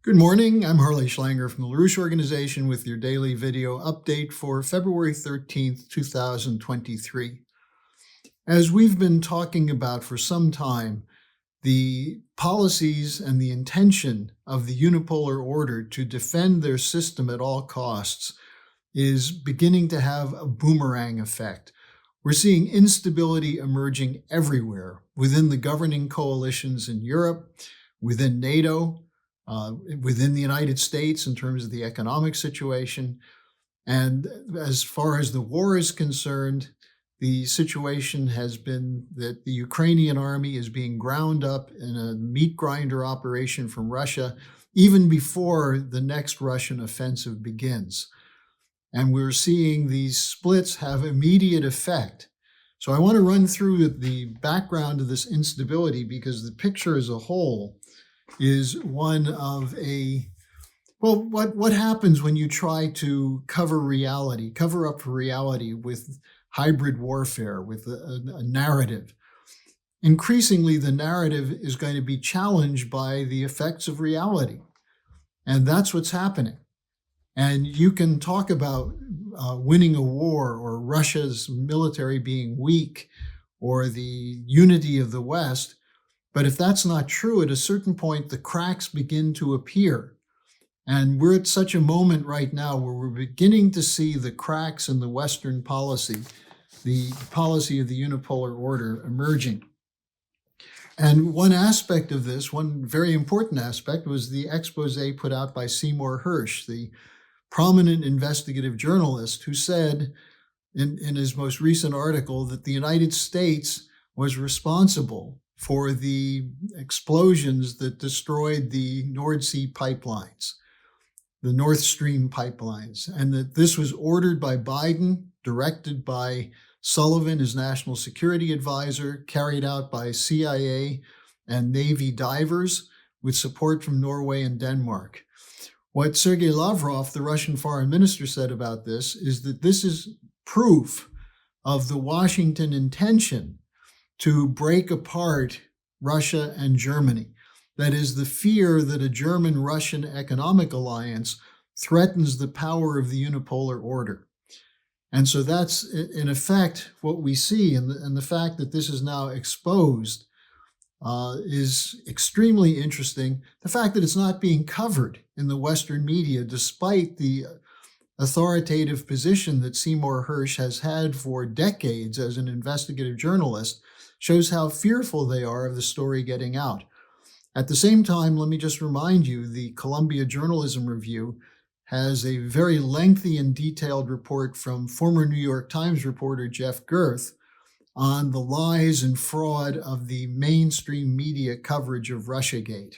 Good morning, I'm Harley Schlanger from the LaRouche Organization with your daily video update for February 13th, 2023. As we've been talking about for some time, the policies and the intention of the unipolar order to defend their system at all costs is beginning to have a boomerang effect. We're seeing instability emerging everywhere within the governing coalitions in Europe, within NATO, within the United States in terms of the economic situation. And as far as the war is concerned, the situation has been that the Ukrainian army is being ground up in a meat grinder operation from Russia even before the next Russian offensive begins. And we're seeing these splits have immediate effect. So I want to run through the background of this instability because the picture as a whole is one of what happens when you try to cover up for reality with hybrid warfare, with a narrative. Increasingly, the narrative is going to be challenged by the effects of reality. And that's what's happening. And you can talk about winning a war or Russia's military being weak or the unity of the West. But if that's not true, at a certain point, the cracks begin to appear. And we're at such a moment right now where we're beginning to see the cracks in the Western policy, the policy of the unipolar order emerging. And one aspect of this, one very important aspect, was the expose put out by Seymour Hersh, the prominent investigative journalist, who said in his most recent article that the United States was responsible for the explosions that destroyed the Nord Sea pipelines, the Nord Stream pipelines, and that this was ordered by Biden, directed by Sullivan, his national security advisor, carried out by CIA and Navy divers with support from Norway and Denmark. What Sergei Lavrov, the Russian foreign minister, said about this is that this is proof of the Washington intention to break apart Russia and Germany. That is, the fear that a German-Russian economic alliance threatens the power of the unipolar order. And so that's, in effect, what we see. And the fact that this is now exposed is extremely interesting. The fact that it's not being covered in the Western media, despite the authoritative position that Seymour Hersh has had for decades as an investigative journalist, shows how fearful they are of the story getting out. At the same time, let me just remind you, the Columbia Journalism Review has a very lengthy and detailed report from former New York Times reporter Jeff Gerth on the lies and fraud of the mainstream media coverage of Russiagate.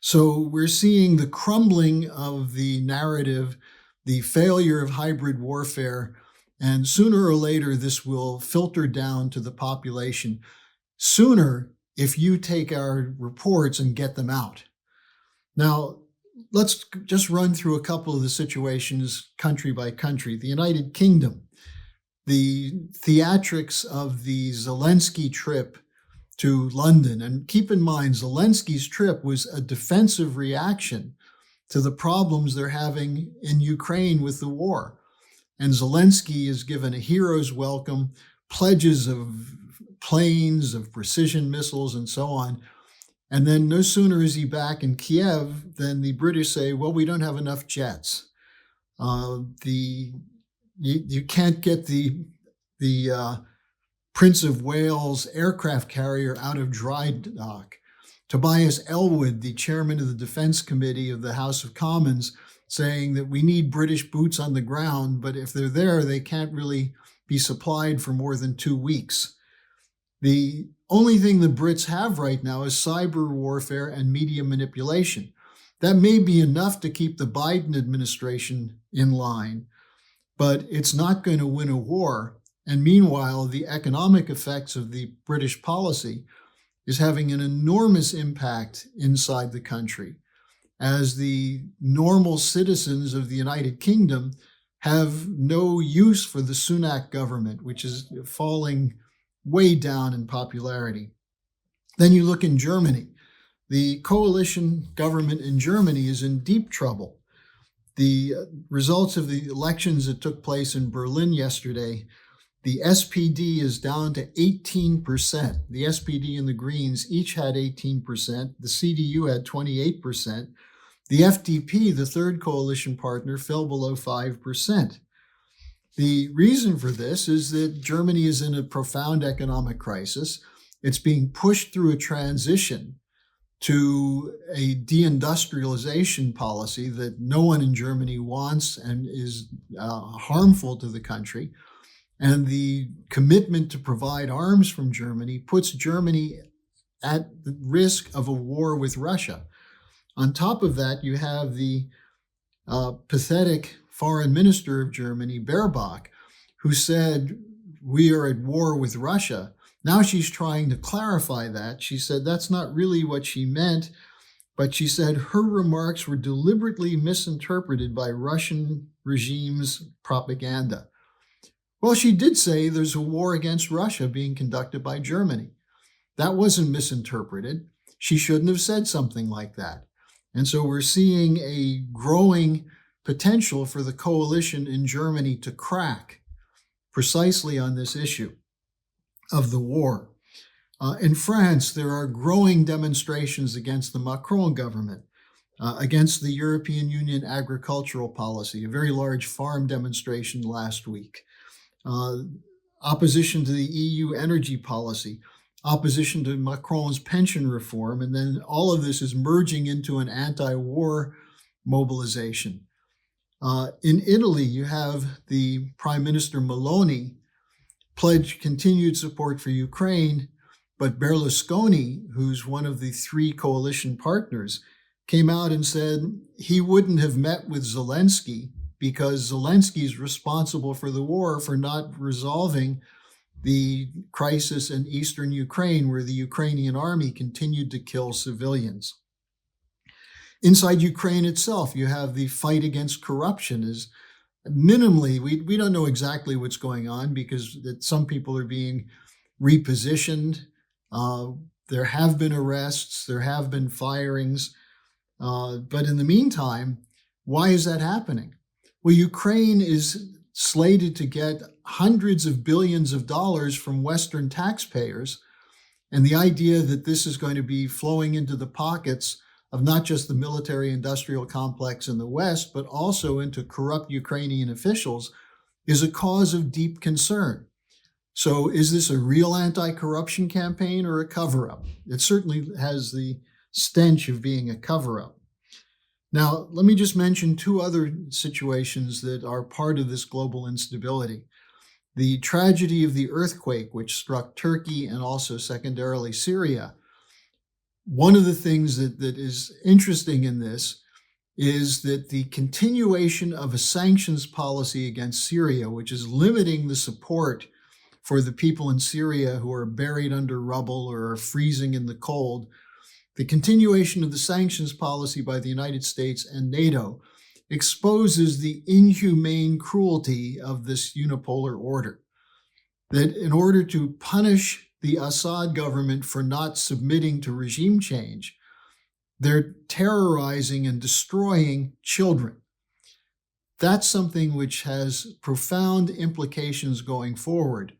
So we're seeing the crumbling of the narrative, the failure of hybrid warfare, and sooner or later, this will filter down to the population. Sooner, if you take our reports and get them out. Now, let's just run through a couple of the situations country by country. The United Kingdom, the theatrics of the Zelensky trip to London. And keep in mind, Zelensky's trip was a defensive reaction to the problems they're having in Ukraine with the war. And Zelensky is given a hero's welcome, pledges of planes, of precision missiles, and so on. And then no sooner is he back in Kiev than the British say, well, we don't have enough jets. You can't get the Prince of Wales aircraft carrier out of dry dock. Tobias Ellwood, the chairman of the Defense Committee of the House of Commons, saying that we need British boots on the ground, but if they're there, they can't really be supplied for more than 2 weeks. The only thing the Brits have right now is cyber warfare and media manipulation. That may be enough to keep the Biden administration in line, but it's not going to win a war. And meanwhile, the economic effects of the British policy is having an enormous impact inside the country, as the normal citizens of the United Kingdom have no use for the Sunak government, which is falling way down in popularity. Then you look in Germany. The coalition government in Germany is in deep trouble. The results of the elections that took place in Berlin yesterday, the SPD is down to 18%. The SPD and the Greens each had 18%. The CDU had 28%. The FDP, the third coalition partner, fell below 5%. The reason for this is that Germany is in a profound economic crisis. It's being pushed through a transition to a deindustrialization policy that no one in Germany wants and is harmful to the country. And the commitment to provide arms from Germany puts Germany at the risk of a war with Russia. On top of that, you have the pathetic foreign minister of Germany, Baerbock, who said, we are at war with Russia. Now she's trying to clarify that. She said that's not really what she meant, but she said her remarks were deliberately misinterpreted by Russian regime's propaganda. Well, she did say there's a war against Russia being conducted by Germany. That wasn't misinterpreted. She shouldn't have said something like that. And so we're seeing a growing potential for the coalition in Germany to crack precisely on this issue of the war. In France, there are growing demonstrations against the Macron government, against the European Union agricultural policy, a very large farm demonstration last week, opposition to the EU energy policy, opposition to Macron's pension reform, and then all of this is merging into an anti-war mobilization. In Italy, you have the Prime Minister Meloni pledged continued support for Ukraine, but Berlusconi, who's one of the three coalition partners, came out and said he wouldn't have met with Zelensky because Zelensky is responsible for the war for not resolving the crisis in eastern Ukraine, where the Ukrainian army continued to kill civilians. Inside Ukraine itself, you have the fight against corruption is minimally, we don't know exactly what's going on because some people are being repositioned. There have been arrests, there have been firings. But in the meantime, why is that happening? Well, Ukraine is slated to get hundreds of billions of dollars from Western taxpayers. And the idea that this is going to be flowing into the pockets of not just the military-industrial complex in the West, but also into corrupt Ukrainian officials is a cause of deep concern. So is this a real anti-corruption campaign or a cover-up? It certainly has the stench of being a cover-up. Now, let me just mention two other situations that are part of this global instability. The tragedy of the earthquake, which struck Turkey and also secondarily Syria. One of the things that is interesting in this is that the continuation of a sanctions policy against Syria, which is limiting the support for the people in Syria who are buried under rubble or are freezing in the cold, the continuation of the sanctions policy by the United States and NATO exposes the inhumane cruelty of this unipolar order. That in order to punish the Assad government for not submitting to regime change, they're terrorizing and destroying children. That's something which has profound implications going forward.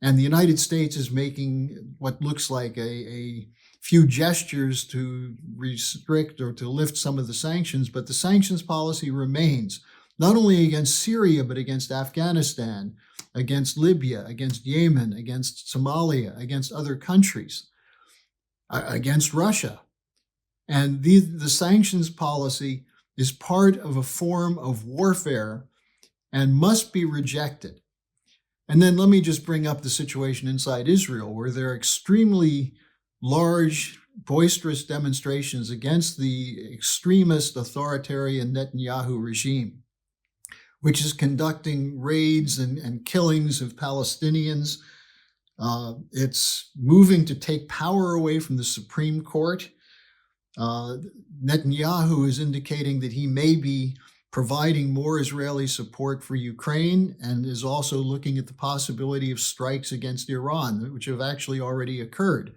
And the United States is making what looks like a few gestures to restrict or to lift some of the sanctions, but the sanctions policy remains, not only against Syria, but against Afghanistan, against Libya, against Yemen, against Somalia, against other countries, against Russia. And the sanctions policy is part of a form of warfare and must be rejected. And then let me just bring up the situation inside Israel, where there are extremely large, boisterous demonstrations against the extremist authoritarian Netanyahu regime, which is conducting raids and killings of Palestinians. It's moving to take power away from the Supreme Court. Netanyahu is indicating that he may be providing more Israeli support for Ukraine and is also looking at the possibility of strikes against Iran, which have actually already occurred.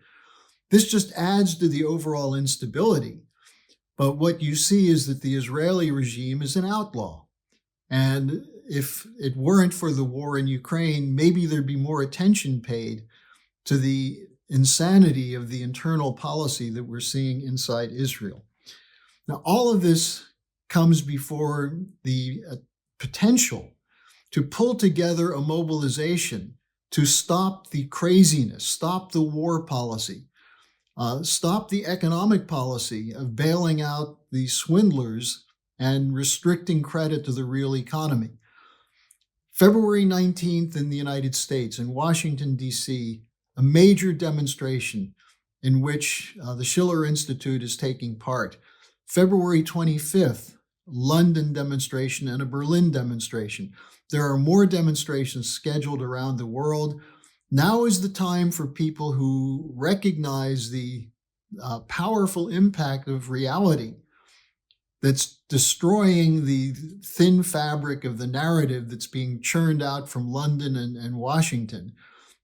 This just adds to the overall instability. But what you see is that the Israeli regime is an outlaw. And if it weren't for the war in Ukraine, maybe there'd be more attention paid to the insanity of the internal policy that we're seeing inside Israel. Now, all of this comes before the potential to pull together a mobilization to stop the craziness, stop the war policy, stop the economic policy of bailing out the swindlers and restricting credit to the real economy. February 19th in the United States, in Washington, D.C., a major demonstration in which the Schiller Institute is taking part. February 25th, London demonstration and a Berlin demonstration. There are more demonstrations scheduled around the world. Now is the time for people who recognize the powerful impact of reality that's destroying the thin fabric of the narrative that's being churned out from London and Washington.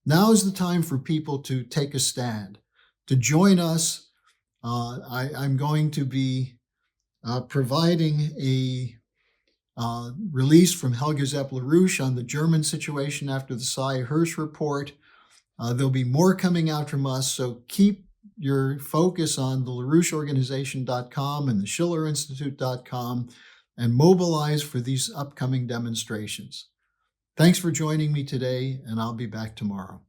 Now is the time for people to take a stand, to join us. I'm going to be providing a release from Helga Zepp-LaRouche on the German situation after the Seymour Hersh report. There'll be more coming out from us, so keep your focus on the LaRoucheOrganization.com and the SchillerInstitute.com and mobilize for these upcoming demonstrations. Thanks for joining me today, and I'll be back tomorrow.